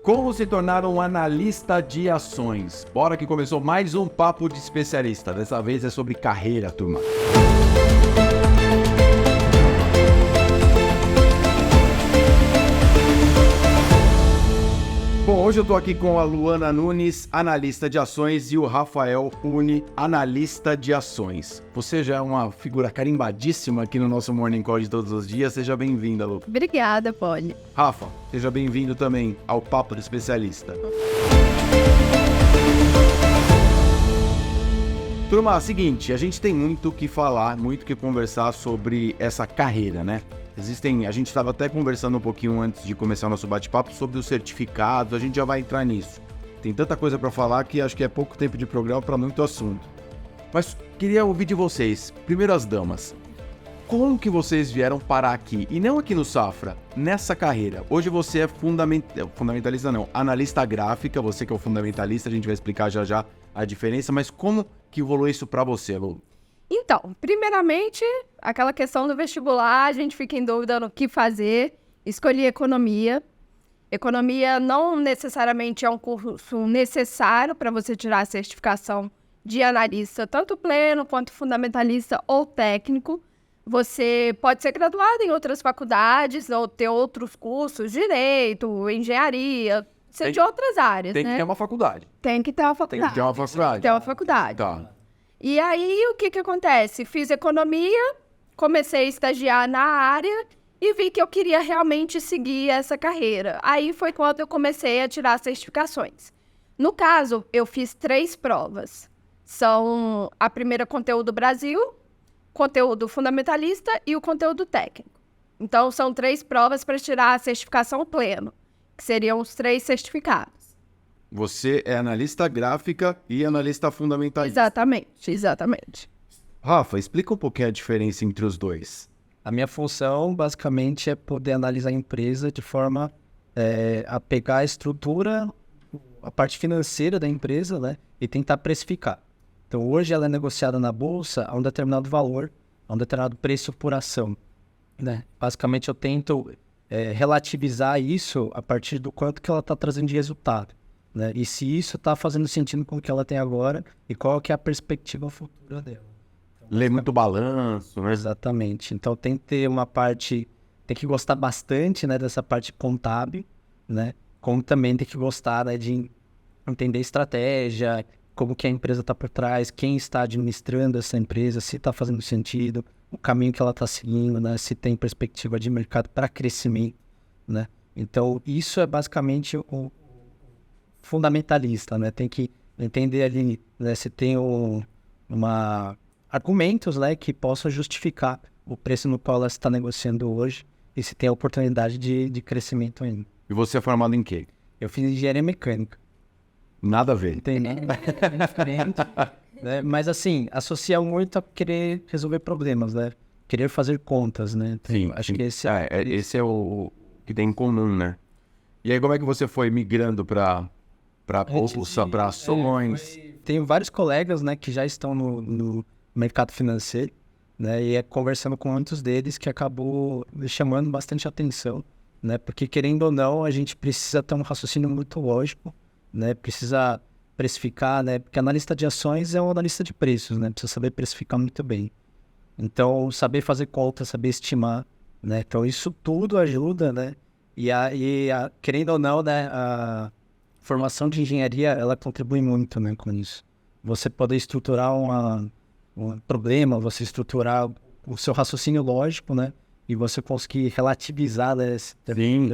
Como se tornar um analista de ações? Bora que começou mais um Papo de Especialista. Dessa vez é sobre carreira, turma. Bom, hoje eu tô aqui com a Luana Nunes, analista de ações, e o Rafael Puni, analista de ações. Você já é uma figura carimbadíssima aqui no nosso Morning Call de todos os dias. Seja bem-vinda, Lu. Obrigada, Poli. Rafa, seja bem-vindo também ao Papo do Especialista. Turma, seguinte, a gente tem muito o que falar, muito o que conversar sobre essa carreira, né? A gente estava até conversando um pouquinho antes de começar o nosso bate-papo sobre os certificados, a gente já vai entrar nisso. Tem tanta coisa para falar que acho que é pouco tempo de programa para muito assunto. Mas queria ouvir de vocês, primeiro as damas, como que vocês vieram parar aqui? E não aqui no Safra, nessa carreira. Hoje você é fundamentalista não, analista gráfica, você que é o fundamentalista, a gente vai explicar já já a diferença, mas como que rolou isso para você, Lu? Então, primeiramente, aquela questão do vestibular, a gente fica em dúvida no que fazer. Escolhi economia. Economia não necessariamente é um curso necessário para você tirar a certificação de analista, tanto pleno quanto fundamentalista ou técnico. Você pode ser graduado em outras faculdades ou ter outros cursos, direito, engenharia, ser de outras áreas, Tem que né? ter uma faculdade. Tem que ter uma faculdade. Tem que ter uma faculdade. Ter uma faculdade. Tá. E aí, o que acontece? Fiz economia, comecei a estagiar na área e vi que eu queria realmente seguir essa carreira. Aí foi quando eu comecei a tirar certificações. No caso, eu fiz 3 provas. São a primeira conteúdo Brasil, conteúdo fundamentalista e o conteúdo técnico. Então, são 3 provas para tirar a certificação pleno, que seriam os 3 certificados. Você é analista gráfica e analista fundamentalista. Exatamente. Rafa, explica um pouquinho a diferença entre os dois. A minha função, basicamente, é poder analisar a empresa de forma a pegar a estrutura, a parte financeira da empresa, né, e tentar precificar. Então, hoje ela é negociada na bolsa a um determinado valor, a um determinado preço por ação, né? Basicamente, eu tento relativizar isso a partir do quanto que ela está trazendo de resultado, né? E se isso está fazendo sentido com o que ela tem agora e qual que é a perspectiva futura dela. Lê muito balanço, né? Exatamente. Então tem que ter uma parte, tem que gostar bastante, né, dessa parte contábil, né? Como também tem que gostar, né, de entender estratégia, como que a empresa está por trás, quem está administrando essa empresa, se está fazendo sentido, o caminho que ela está seguindo, né? Se tem perspectiva de mercado para crescimento, né? Então isso é basicamente o fundamentalista, né? Tem que entender ali, né, se tem argumentos, né, que possam justificar o preço no qual ela está negociando hoje e se tem a oportunidade de crescimento ainda. E você é formado em quê? Eu fiz engenharia mecânica. Nada a ver. Não tem nada diferente, né? Mas assim, associa muito a querer resolver problemas, né? Querer fazer contas, né? Então, Sim. acho que esse é o que tem em comum, né? E aí como é que você foi migrando para bolsa, para ações? Tenho vários colegas, né, que já estão no mercado financeiro, né, e conversando com muitos deles que acabou me chamando bastante atenção, né, porque querendo ou não, a gente precisa ter um raciocínio muito lógico, né, precisa precificar, né, porque analista de ações é um analista de preços, né, precisa saber precificar muito bem. Então, saber fazer conta, saber estimar, né, então isso tudo ajuda, né, querendo ou não, né, a formação de engenharia, ela contribui muito, né, com isso. Você poder estruturar um problema, você estruturar o seu raciocínio lógico, né, e você conseguir relativizar, né, Sim.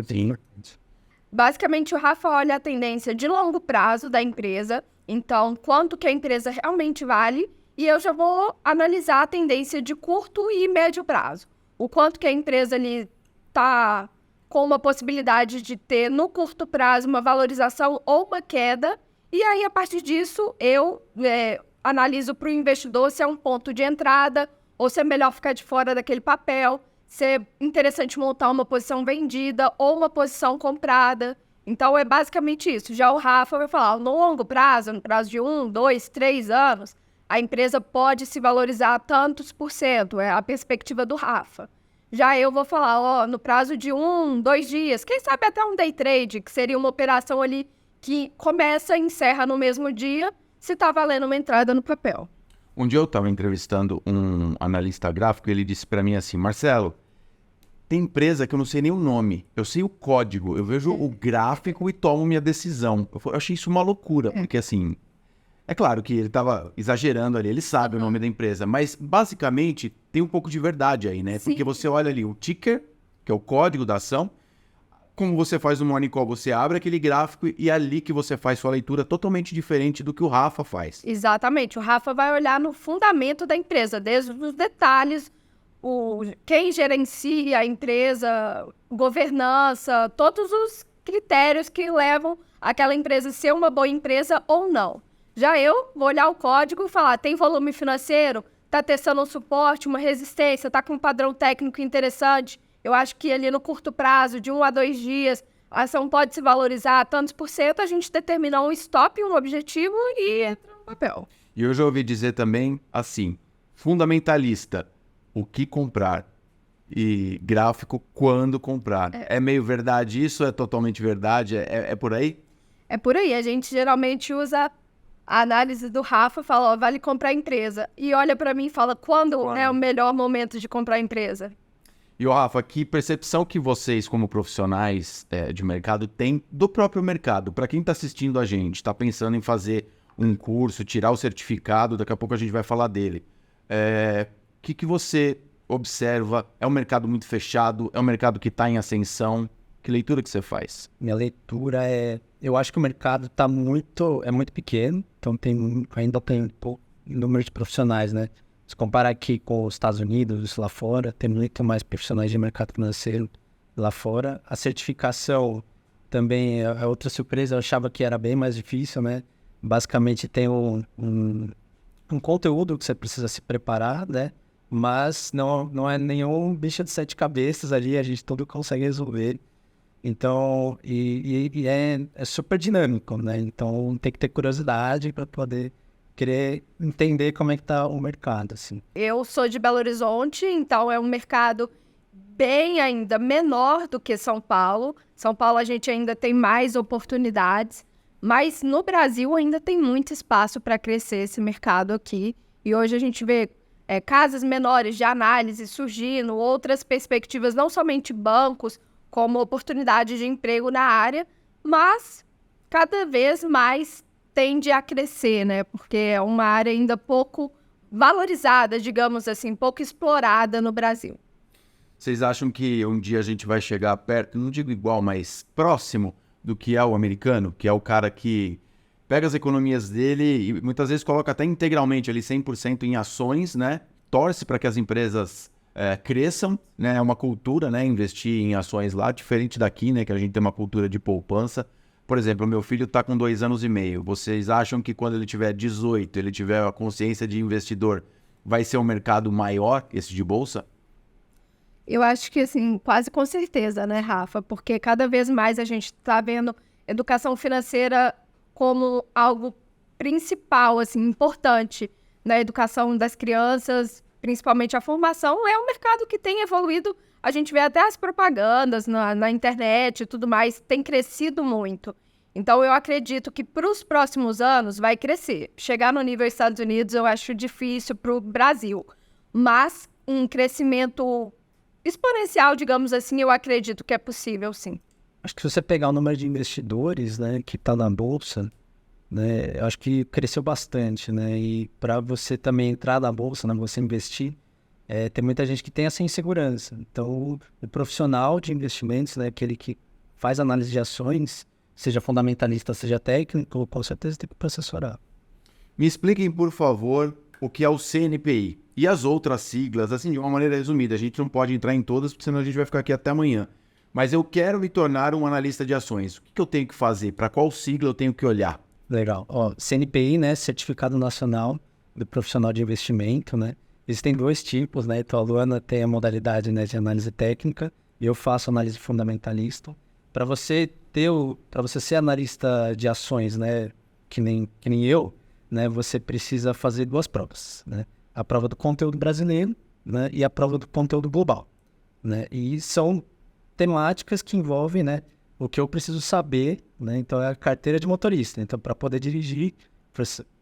Basicamente, o Rafa olha a tendência de longo prazo da empresa, então, quanto que a empresa realmente vale, e eu já vou analisar a tendência de curto e médio prazo. O quanto que a empresa ali está com uma possibilidade de ter, no curto prazo, uma valorização ou uma queda, e aí, a partir disso, eu analiso para o investidor se é um ponto de entrada ou se é melhor ficar de fora daquele papel, se é interessante montar uma posição vendida ou uma posição comprada. Então, é basicamente isso. Já o Rafa vai falar, no longo prazo, no prazo de 1, 2, 3 anos, a empresa pode se valorizar tantos por cento, é a perspectiva do Rafa. Já eu vou falar, ó, no prazo de 1, 2 dias, quem sabe até um day trade, que seria uma operação ali que começa e encerra no mesmo dia, se tá valendo uma entrada no papel. Um dia eu estava entrevistando um analista gráfico e ele disse para mim assim, Marcelo, tem empresa que eu não sei nem o nome, eu sei o código, eu vejo o gráfico e tomo minha decisão. Eu achei isso uma loucura, porque assim, é claro que ele estava exagerando ali, ele sabe o nome da empresa, mas basicamente tem um pouco de verdade aí, né? Sim. Porque você olha ali o ticker, que é o código da ação, como você faz no Morning Call, você abre aquele gráfico e é ali que você faz sua leitura totalmente diferente do que o Rafa faz. Exatamente, o Rafa vai olhar no fundamento da empresa, desde os detalhes, quem gerencia a empresa, governança, todos os critérios que levam aquela empresa a ser uma boa empresa ou não. Já eu vou olhar o código e falar, tem volume financeiro, está testando um suporte, uma resistência, está com um padrão técnico interessante. Eu acho que ali no curto prazo, de 1 a 2 dias, a ação pode se valorizar tantos por cento, a gente determina um stop, um objetivo e entra no papel. E eu já ouvi dizer também assim, fundamentalista, o que comprar e gráfico, quando comprar. É meio verdade isso? É totalmente verdade? É por aí? É por aí, a gente geralmente usa a análise do Rafa, fala, ó, vale comprar a empresa. E olha para mim e fala, quando é o melhor momento de comprar a empresa? E, Rafa, que percepção que vocês, como profissionais de mercado, têm do próprio mercado? Para quem está assistindo a gente, está pensando em fazer um curso, tirar o certificado, daqui a pouco a gente vai falar dele. O que você observa? É um mercado muito fechado? É um mercado que está em ascensão? Que leitura que você faz? Minha leitura é... Eu acho que o mercado é muito pequeno, então ainda tem pouco número de profissionais, né? Se comparar aqui com os Estados Unidos, lá fora, tem muito mais profissionais de mercado financeiro lá fora. A certificação também é outra surpresa, eu achava que era bem mais difícil, né? Basicamente tem um conteúdo que você precisa se preparar, né? Mas não é nenhum bicho de 7 cabeças ali, a gente tudo consegue resolver. Então, é super dinâmico, né? Então tem que ter curiosidade para poder querer entender como é que tá o mercado, assim. Eu sou de Belo Horizonte, então é um mercado bem ainda menor do que São Paulo. São Paulo a gente ainda tem mais oportunidades, mas no Brasil ainda tem muito espaço para crescer esse mercado aqui. E hoje a gente vê casas menores de análise surgindo, outras perspectivas, não somente bancos, como oportunidade de emprego na área, mas cada vez mais tende a crescer, né? Porque é uma área ainda pouco valorizada, digamos assim, pouco explorada no Brasil. Vocês acham que um dia a gente vai chegar perto, não digo igual, mas próximo do que é o americano, que é o cara que pega as economias dele e muitas vezes coloca até integralmente ali 100% em ações, né? Torce para que as empresas cresçam, né? É uma cultura, né? Investir em ações lá, diferente daqui, né? Que a gente tem uma cultura de poupança. Por exemplo, o meu filho está com 2 anos e meio. Vocês acham que quando ele tiver 18, ele tiver a consciência de investidor, vai ser um mercado maior, esse de bolsa? Eu acho que, assim, quase com certeza, né, Rafa? Porque cada vez mais a gente está vendo educação financeira como algo principal, assim, importante na educação das crianças, principalmente a formação. É um mercado que tem evoluído. A gente vê até as propagandas na internet e tudo mais, tem crescido muito. Então, eu acredito que para os próximos anos vai crescer. Chegar no nível Estados Unidos eu acho difícil para o Brasil. Mas um crescimento exponencial, digamos assim, eu acredito que é possível, sim. Acho que se você pegar o número de investidores, né, que está na Bolsa, né, eu acho que cresceu bastante, né? E para você também entrar na Bolsa, né, você investir, tem muita gente que tem essa insegurança. Então, o profissional de investimentos, né, aquele que faz análise de ações, seja fundamentalista, seja técnico, com certeza tem que assessorar. Me expliquem, por favor, o que é o CNPI e as outras siglas, assim, de uma maneira resumida. A gente não pode entrar em todas, porque senão a gente vai ficar aqui até amanhã. Mas eu quero me tornar um analista de ações. O que eu tenho que fazer? Para qual sigla eu tenho que olhar? Legal. CNPI, né, Certificado Nacional do Profissional de Investimento, né? Existem 2 tipos, né? Então, a Luana tem a modalidade, né, de análise técnica e eu faço análise fundamentalista. Para você ser analista de ações, né, que nem eu, né, você precisa fazer 2 provas, né? A prova do conteúdo brasileiro, né, e a prova do conteúdo global. né? E são temáticas que envolvem, né, o que eu preciso saber, né? Então é a carteira de motorista. Então, para poder dirigir,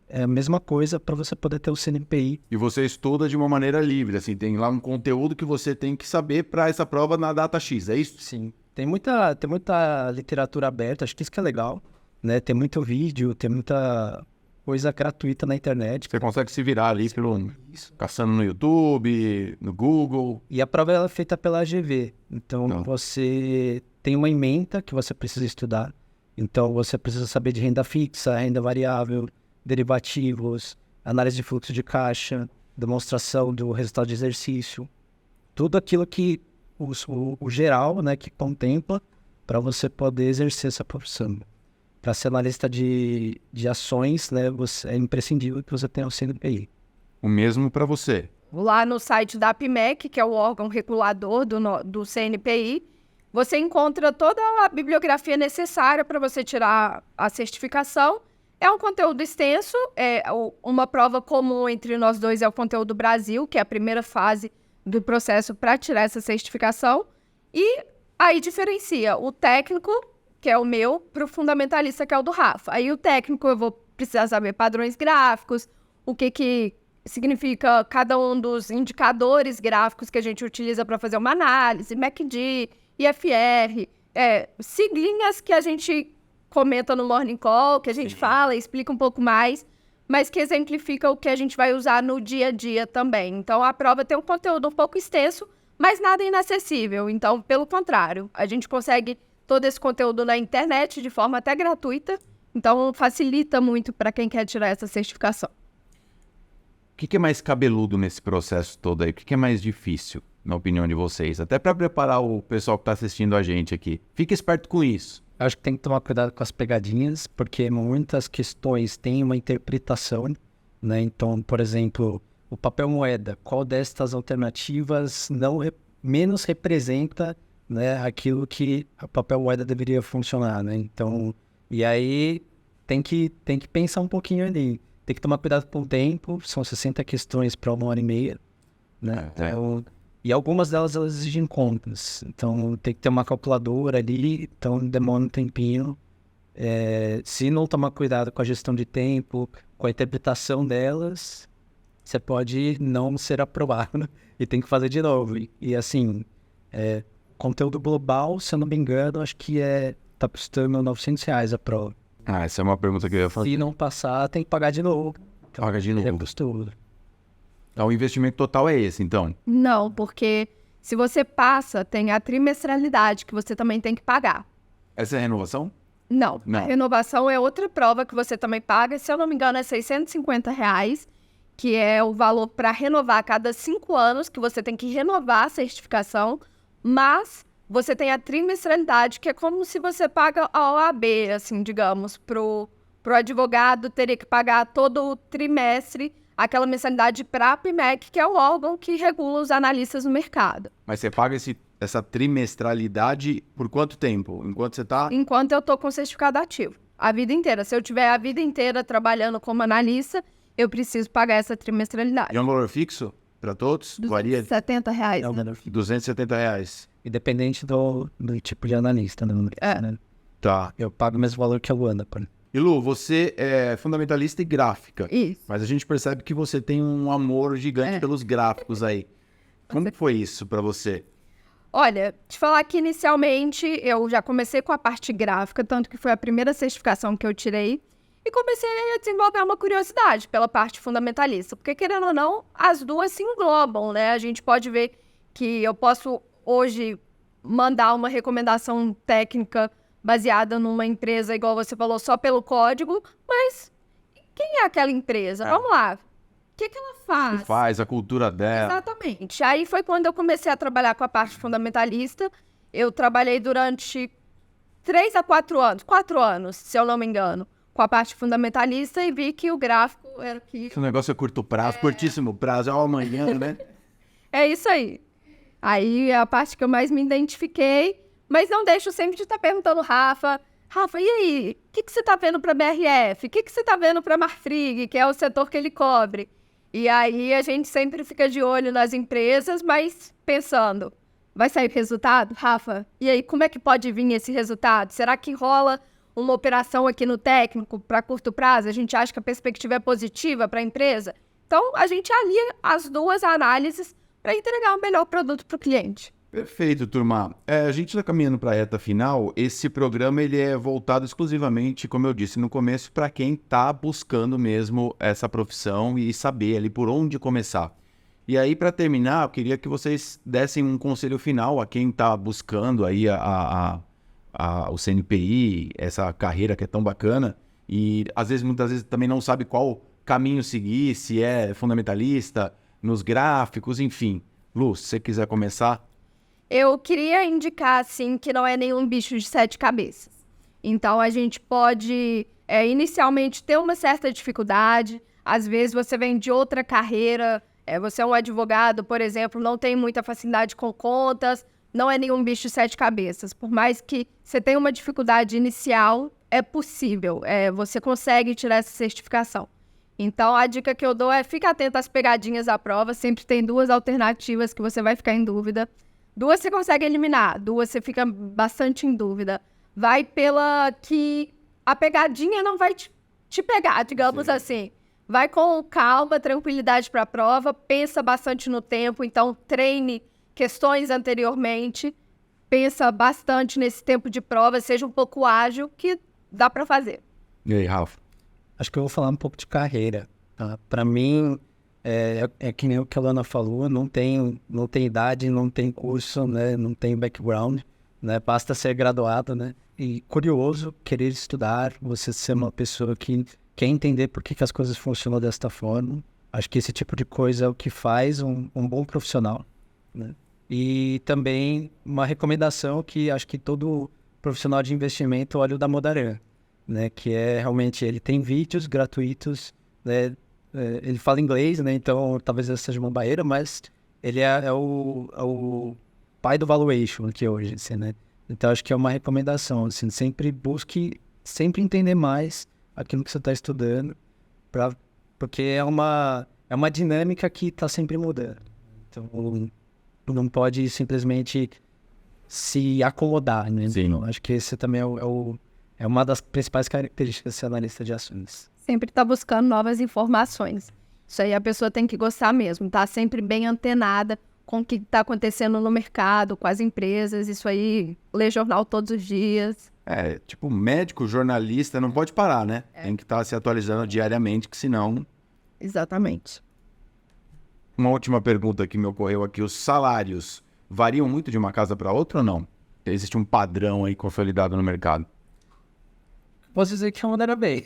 é a mesma coisa para você poder ter o CNPI. E você estuda de uma maneira livre, assim, tem lá um conteúdo que você tem que saber para essa prova na data X, é isso? Sim. Tem muita literatura aberta, acho que isso que é legal, né? Tem muito vídeo, tem muita coisa gratuita na internet. Você consegue se virar ali caçando no YouTube, no Google. E a prova ela é feita pela AGV. Então, você tem uma ementa que você precisa estudar. Então, você precisa saber de renda fixa, renda variável, derivativos, análise de fluxo de caixa, demonstração do resultado de exercício. Tudo aquilo que o geral, né, que contempla para você poder exercer essa profissão. Para ser analista de ações, né, é imprescindível que você tenha o CNPI. O mesmo para você. Lá no site da APMEC, que é o órgão regulador do CNPI, você encontra toda a bibliografia necessária para você tirar a certificação. É um conteúdo extenso, uma prova comum entre nós dois é o Conteúdo Brasil, que é a primeira fase do processo para tirar essa certificação. E aí diferencia o técnico, que é o meu, para o fundamentalista, que é o do Rafa. Aí o técnico eu vou precisar saber padrões gráficos, o que significa cada um dos indicadores gráficos que a gente utiliza para fazer uma análise, MACD, IFR, siglinhas que a gente comenta no Morning Call, que a gente fala, explica um pouco mais, mas que exemplifica o que a gente vai usar no dia a dia também. Então, a prova tem um conteúdo um pouco extenso, mas nada inacessível. Então, pelo contrário, a gente consegue todo esse conteúdo na internet de forma até gratuita. Então, facilita muito para quem quer tirar essa certificação. O que é mais cabeludo nesse processo todo aí? O que é mais difícil, na opinião de vocês? Até para preparar o pessoal que está assistindo a gente aqui. Fique esperto com isso. Acho que tem que tomar cuidado com as pegadinhas, porque muitas questões têm uma interpretação, né? Então, por exemplo, o papel moeda, qual destas alternativas menos representa, né, aquilo que a papel moeda deveria funcionar, né? Então, e aí tem que pensar um pouquinho ali. Tem que tomar cuidado com o tempo, são 60 questões para 1h30, né? Então, e algumas delas elas exigem contas, então tem que ter uma calculadora ali, então demora um tempinho. Se não tomar cuidado com a gestão de tempo, com a interpretação delas, você pode não ser aprovado e tem que fazer de novo. E assim, conteúdo global, se eu não me engano, acho que tá custando R$900 a prova. Essa é uma pergunta que eu ia fazer. Se não passar, tem que pagar de novo. Então, paga de novo. É custoso. Então, o investimento total é esse, então? Não, porque se você passa, tem a trimestralidade que você também tem que pagar. Essa é a renovação? Não. A renovação é outra prova que você também paga. Se eu não me engano, é R$650, que é o valor para renovar a cada 5 anos, que você tem que renovar a certificação, mas você tem a trimestralidade, que é como se você paga a OAB, assim, digamos, pro advogado teria que pagar todo o trimestre aquela mensalidade para a APMEC, que é o órgão que regula os analistas no mercado. Mas você paga essa trimestralidade por quanto tempo? Enquanto você está... Enquanto eu estou com certificado ativo. A vida inteira. Se eu tiver a vida inteira trabalhando como analista, eu preciso pagar essa trimestralidade. E é um valor fixo para todos? Varia? R$270. R$270. Independente do tipo de analista, né? Tá. Eu pago o mesmo valor que a Luana, por exemplo. E Lu, você é fundamentalista e gráfica. Isso. Mas a gente percebe que você tem um amor gigante pelos gráficos aí. Como foi isso para você? Olha, te falar que inicialmente eu já comecei com a parte gráfica, tanto que foi a primeira certificação que eu tirei, e comecei a desenvolver uma curiosidade pela parte fundamentalista, porque querendo ou não, as duas se englobam, né? A gente pode ver que eu posso hoje mandar uma recomendação técnica baseada numa empresa, igual você falou, só pelo código, mas quem é aquela empresa? Vamos lá. O que ela faz? O que faz, a cultura dela. Exatamente. Aí foi quando eu comecei a trabalhar com a parte fundamentalista. Eu trabalhei durante 3 a 4 anos, 4 anos, se eu não me engano, com a parte fundamentalista e vi que o gráfico era que... Esse negócio é curto prazo, curtíssimo prazo, é amanhã, né? É isso aí. Aí é a parte que eu mais me identifiquei, mas não deixo sempre de estar perguntando, Rafa, e aí, o que você está vendo para a BRF? O que você está vendo para a Marfrig, que é o setor que ele cobre? E aí a gente sempre fica de olho nas empresas, mas pensando, vai sair resultado? Rafa, e aí, como é que pode vir esse resultado? Será que rola uma operação aqui no técnico para curto prazo? A gente acha que a perspectiva é positiva para a empresa? Então, a gente alia as duas análises para entregar o melhor produto para o cliente. Perfeito, turma. A gente está caminhando para a reta final. Esse programa ele é voltado exclusivamente, como eu disse no começo, para quem está buscando mesmo essa profissão e saber ali por onde começar. E aí, para terminar, eu queria que vocês dessem um conselho final a quem está buscando aí o CNPI, essa carreira que é tão bacana e muitas vezes também não sabe qual caminho seguir, se é fundamentalista, nos gráficos, enfim. Lu, se você quiser começar... Eu queria indicar, assim, que não é nenhum bicho de 7 cabeças. Então, a gente pode, inicialmente, ter uma certa dificuldade. Às vezes, você vem de outra carreira, você é um advogado, por exemplo, não tem muita facilidade com contas, não é nenhum bicho de 7 cabeças. Por mais que você tenha uma dificuldade inicial, é possível. Você consegue tirar essa certificação. Então, a dica que eu dou é fique atento às pegadinhas da prova. Sempre tem 2 alternativas que você vai ficar em dúvida. 2 você consegue eliminar, 2 você fica bastante em dúvida. Vai pela que a pegadinha não vai te pegar, digamos assim. Vai com calma, tranquilidade para a prova, pensa bastante no tempo, então treine questões anteriormente, pensa bastante nesse tempo de prova, seja um pouco ágil, que dá para fazer. E aí, Rafa? Acho que eu vou falar um pouco de carreira. Tá? Para mim... É que nem o que a Lana falou, não tem idade, não tem curso, né? Não tem background, né? Basta ser graduado, né? E curioso, querer estudar, você ser uma pessoa que quer entender por que as coisas funcionam desta forma. Acho que esse tipo de coisa é o que faz um bom profissional, né? E também uma recomendação que acho que todo profissional de investimento olha o da Modaran, né? Que é realmente, ele tem vídeos gratuitos, né? Ele fala inglês, né? Então talvez essa seja uma barreira, mas ele é o pai do valuation aqui hoje, assim, né? Então acho que é uma recomendação, assim, sempre busque entender mais aquilo que você está estudando, porque é uma dinâmica que está sempre mudando. Então não pode simplesmente se acomodar, né? Sim. Então, acho que esse também é uma das principais características de ser analista de ações. Sempre está buscando novas informações. Isso aí a pessoa tem que gostar mesmo, tá sempre bem antenada com o que está acontecendo no mercado, com as empresas, isso aí, ler jornal todos os dias. Tipo, médico, jornalista, não pode parar, né? Tem que estar se atualizando diariamente, que senão... Exatamente. Uma última pergunta que me ocorreu aqui, os salários variam muito de uma casa para outra ou não? Existe um padrão aí consolidado no mercado? Posso dizer que remunera bem.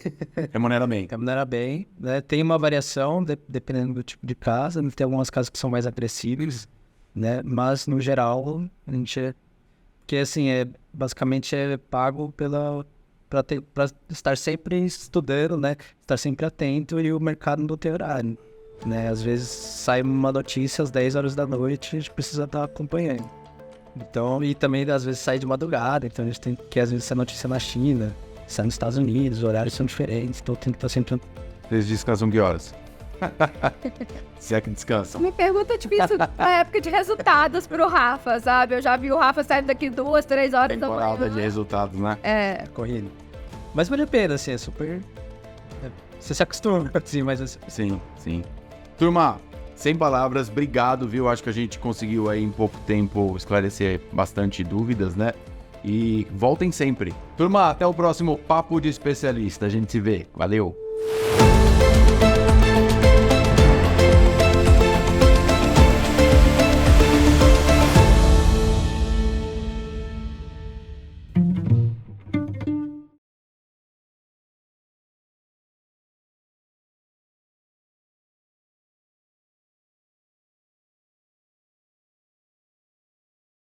Remunera bem. Remunera bem, né? Tem uma variação dependendo do tipo de casa. Tem algumas casas que são mais agressivas, né? Mas, no geral, a gente... Porque, assim, basicamente é pago para estar sempre estudando, né? Estar sempre atento e o mercado não tem horário, né? Às vezes sai uma notícia às 10 horas da noite e a gente precisa estar acompanhando. Então, e também, às vezes, sai de madrugada. Então, a gente tem que, às vezes, sai notícia na China, sai nos Estados Unidos, os horários são diferentes, então tem que estar sempre... Vocês descansam que horas? Se é que descansam. Me pergunta difícil na época de resultados pro Rafa, sabe? Eu já vi o Rafa saindo daqui 2, 3 horas da manhã. Temporada de resultados, né? Corrida. Mas vale a pena, assim, é super... Você se acostuma, assim, mas... Sim, sim. Turma, sem palavras, obrigado, viu? Acho que a gente conseguiu aí em pouco tempo esclarecer bastante dúvidas, né? E voltem sempre. Turma, até o próximo Papo de Especialista. A gente se vê. Valeu!